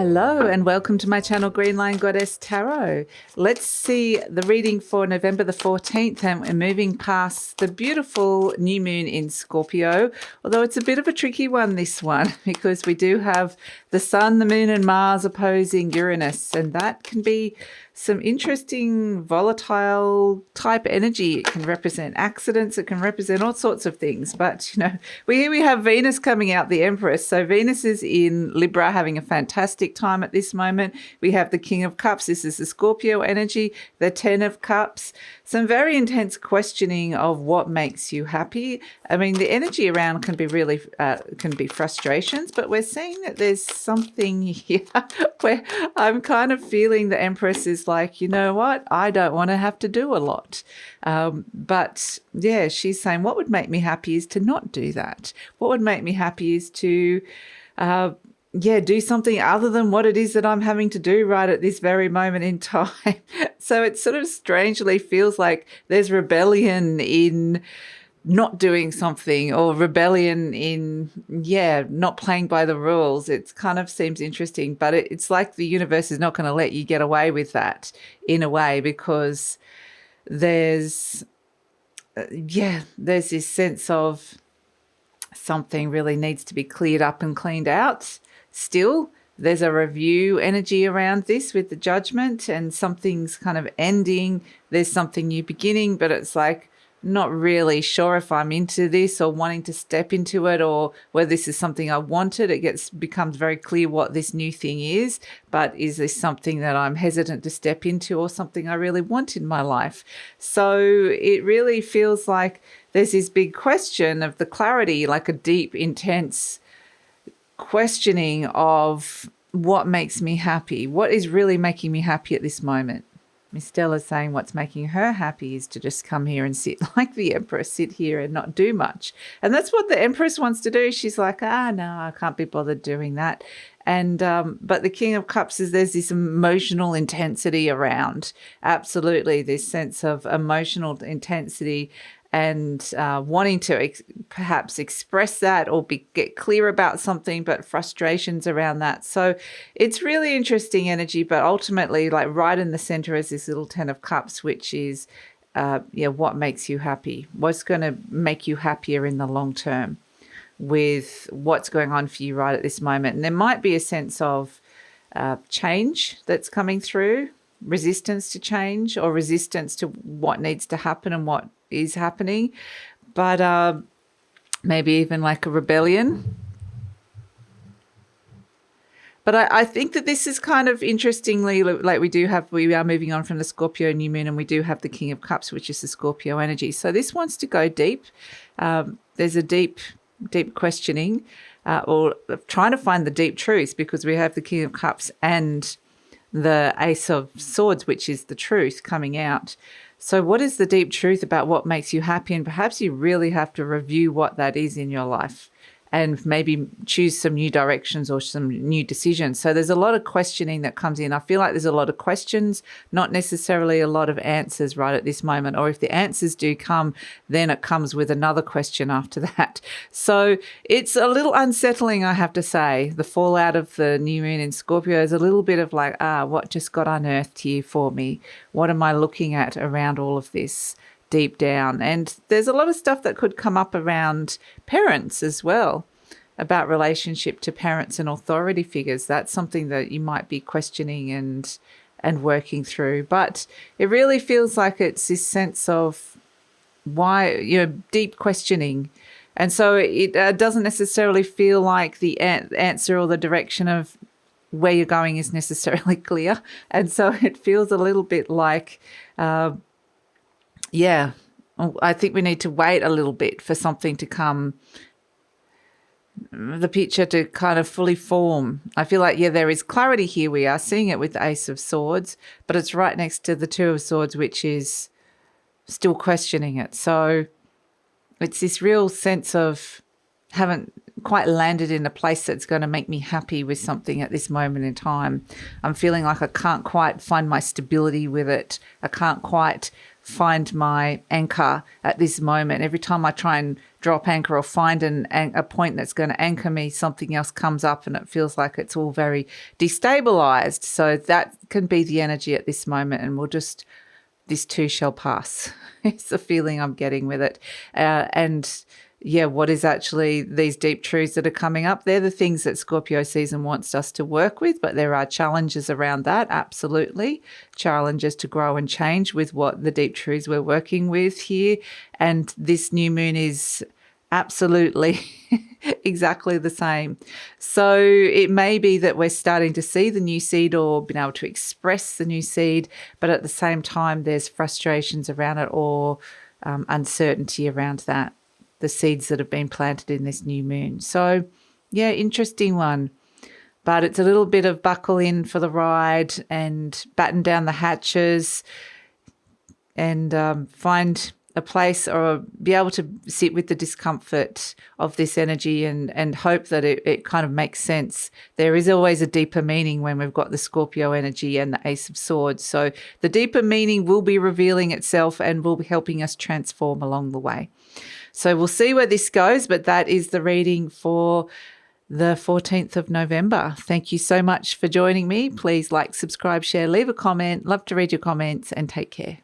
Hello and welcome to my channel Green Line Goddess Tarot. Let's see the reading for November the 14th, and we're moving past the beautiful new moon in Scorpio, although it's a bit of a tricky one, this one, because we do have the Sun, the Moon and Mars opposing Uranus, and that can be some interesting volatile type energy. It can represent accidents, it can represent all sorts of things, but we have Venus coming out, the Empress. So Venus is in Libra, having a fantastic time at this moment. We have the King of Cups. This is the Scorpio energy, the Ten of Cups. Some very intense questioning of what makes you happy. I mean, the energy around can be really, can be frustrations, but we're seeing that there's something here where I'm kind of feeling the Empress is like, you know what, I don't want to have to do a lot. But yeah, she's saying what would make me happy is to not do that. What would make me happy is to do something other than what it is that I'm having to do right at this very moment in time. So it sort of strangely feels like there's rebellion in not doing something, or rebellion in, not playing by the rules. It kind of seems interesting, but it's like the universe is not going to let you get away with that in a way, because there's this sense of something really needs to be cleared up and cleaned out. Still, there's a review energy around this with the Judgment, and something's kind of ending. There's something new beginning, but it's like not really sure if I'm into this or wanting to step into it, or whether this is something I wanted. It becomes very clear what this new thing is, but is this something that I'm hesitant to step into, or something I really want in my life? So it really feels like there's this big question of the clarity, like a deep, intense questioning of what makes me happy, what is really making me happy at this moment. Miss Stella's saying what's making her happy is to just come here and sit like the Empress, sit here and not do much. And that's what the Empress wants to do. She's like, no, I can't be bothered doing that. And but the King of Cups is, there's this emotional intensity around. Absolutely, this sense of emotional intensity, and wanting to perhaps express that or get clear about something, but frustrations around that. So it's really interesting energy, but ultimately, like right in the center is this little Ten of Cups, which is, what makes you happy? What's going to make you happier in the long term with what's going on for you right at this moment? And there might be a sense of change that's coming through, resistance to change, or resistance to what needs to happen and what is happening, but maybe even like a rebellion. But I think that this is kind of interestingly, like we are moving on from the Scorpio new moon, and we do have the King of Cups, which is the Scorpio energy. So this wants to go deep. There's a deep questioning, or trying to find the deep truth, because we have the King of Cups and the Ace of Swords, which is the truth coming out. So what is the deep truth about what makes you happy? And perhaps you really have to review what that is in your life, and maybe choose some new directions or some new decisions. So there's a lot of questioning that comes in. I feel like there's a lot of questions, not necessarily a lot of answers right at this moment. Or if the answers do come, then it comes with another question after that. So it's a little unsettling, I have to say. The fallout of the new moon in Scorpio is a little bit of like, what just got unearthed here for me? What am I looking at around all of this? Deep down. And there's a lot of stuff that could come up around parents as well, about relationship to parents and authority figures. That's something that you might be questioning and working through. But it really feels like it's this sense of why, deep questioning. And so it doesn't necessarily feel like the answer or the direction of where you're going is necessarily clear. And so it feels a little bit like, I think we need to wait a little bit for something to come, the picture to kind of fully form. I feel like, there is clarity here. We are seeing it with the Ace of Swords, but it's right next to the Two of Swords, which is still questioning it. So it's this real sense of haven't quite landed in a place that's going to make me happy with something at this moment in time. I'm feeling like I can't quite find my stability with it. I can't quite find my anchor at this moment. Every time I try and drop anchor or find a point that's going to anchor me, something else comes up and it feels like it's all very destabilized. So that can be the energy at this moment, and this too shall pass. It's the feeling I'm getting with it. What is actually these deep truths that are coming up? They're the things that Scorpio season wants us to work with, but there are challenges around that, absolutely. Challenges to grow and change with what the deep truths we're working with here. And this new moon is absolutely exactly the same. So it may be that we're starting to see the new seed or being able to express the new seed, but at the same time, there's frustrations around it or uncertainty around that. The seeds that have been planted in this new moon. So, yeah, interesting one. But it's a little bit of buckle in for the ride and batten down the hatches and find a place or be able to sit with the discomfort of this energy and hope that it kind of makes sense. There is always a deeper meaning when we've got the Scorpio energy and the Ace of Swords. So the deeper meaning will be revealing itself and will be helping us transform along the way. So we'll see where this goes, but that is the reading for the 14th of November. Thank you so much for joining me. Please like, subscribe, share, leave a comment. Love to read your comments, and take care.